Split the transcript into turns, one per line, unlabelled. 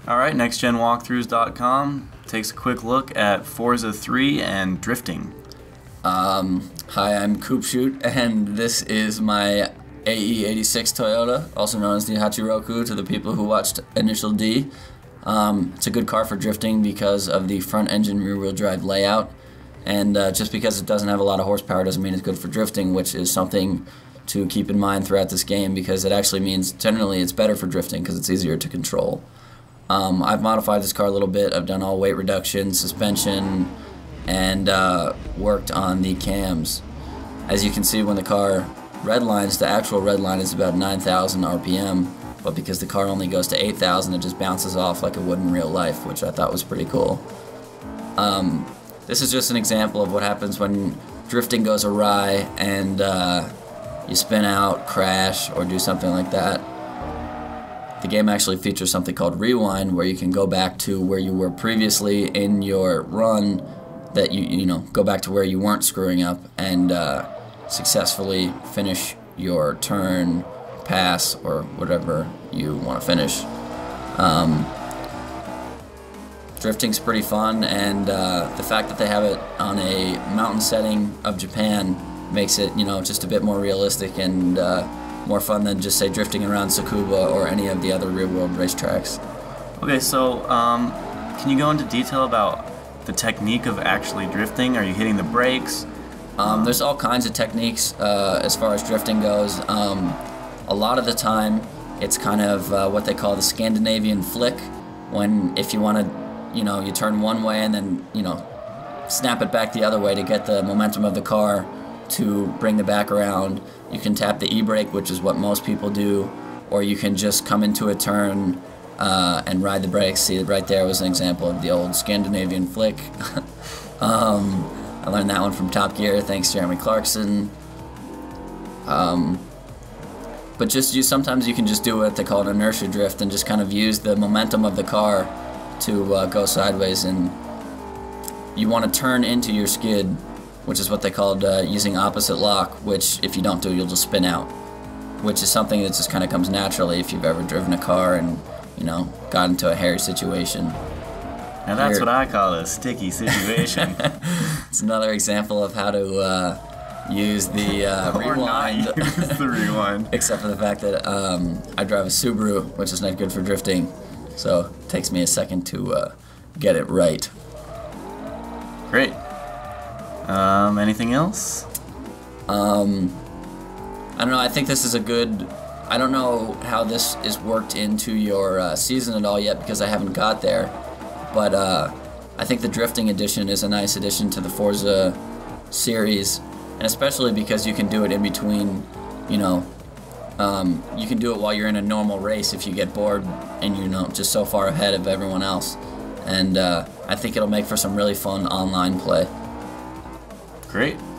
Alright, nextgenwalkthroughs.com takes a quick look at Forza 3 and drifting.
Hi, I'm Koopshoot, and this is my AE86 Toyota, also known as the Hachiroku to the people who watched Initial D. It's a good car for drifting because of the front engine rear-wheel drive layout, and just because it doesn't have a lot of horsepower doesn't mean it's good for drifting, which is something to keep in mind throughout this game, because it actually means generally it's better for drifting because it's easier to control. I've modified this car a little bit. I've done all weight reduction, suspension, and worked on the cams. As you can see, when the car redlines, the actual red line is about 9,000 RPM, but because the car only goes to 8,000, it just bounces off like it would in real life, which I thought was pretty cool. This is just an example of what happens when drifting goes awry and you spin out, crash, or do something like that. The game actually features something called Rewind, where you can go back to where you were previously in your run, that you know, go back to where you weren't screwing up and successfully finish your turn, pass, or whatever you want to finish. Drifting's pretty fun, and the fact that they have it on a mountain setting of Japan makes it, you know, just a bit more realistic and more fun than just, say, drifting around Tsukuba or any of the other real-world racetracks.
Okay, so can you go into detail about the technique of actually drifting? Are you hitting the brakes?
There's all kinds of techniques as far as drifting goes. A lot of the time, it's kind of what they call the Scandinavian flick, when if you want to, you know, you turn one way and then, you know, snap it back the other way to get the momentum of the car to bring the back around. You can tap the e-brake, which is what most people do, or you can just come into a turn and ride the brakes. See, right there was an example of the old Scandinavian flick. I learned that one from Top Gear, thanks Jeremy Clarkson. But sometimes you can just do what they call an inertia drift and just kind of use the momentum of the car to go sideways, and you want to turn into your skid, which is what they called using opposite lock, which if you don't do, you'll just spin out, which is something that just kind of comes naturally if you've ever driven a car and, you know, got into a hairy situation.
Now that's what I call a sticky situation.
It's another example of how to use the
or
rewind.
not use the rewind.
Except for the fact that I drive a Subaru, which is not good for drifting, so it takes me a second to get it right.
Great. Anything else?
I don't know, I think this is a good... I don't know how this is worked into your season at all yet, because I haven't got there, but I think the drifting edition is a nice addition to the Forza series, and especially because you can do it in between, you know, you can do it while you're in a normal race if you get bored and you're, you know, just so far ahead of everyone else, and I think it'll make for some really fun online play.
Great.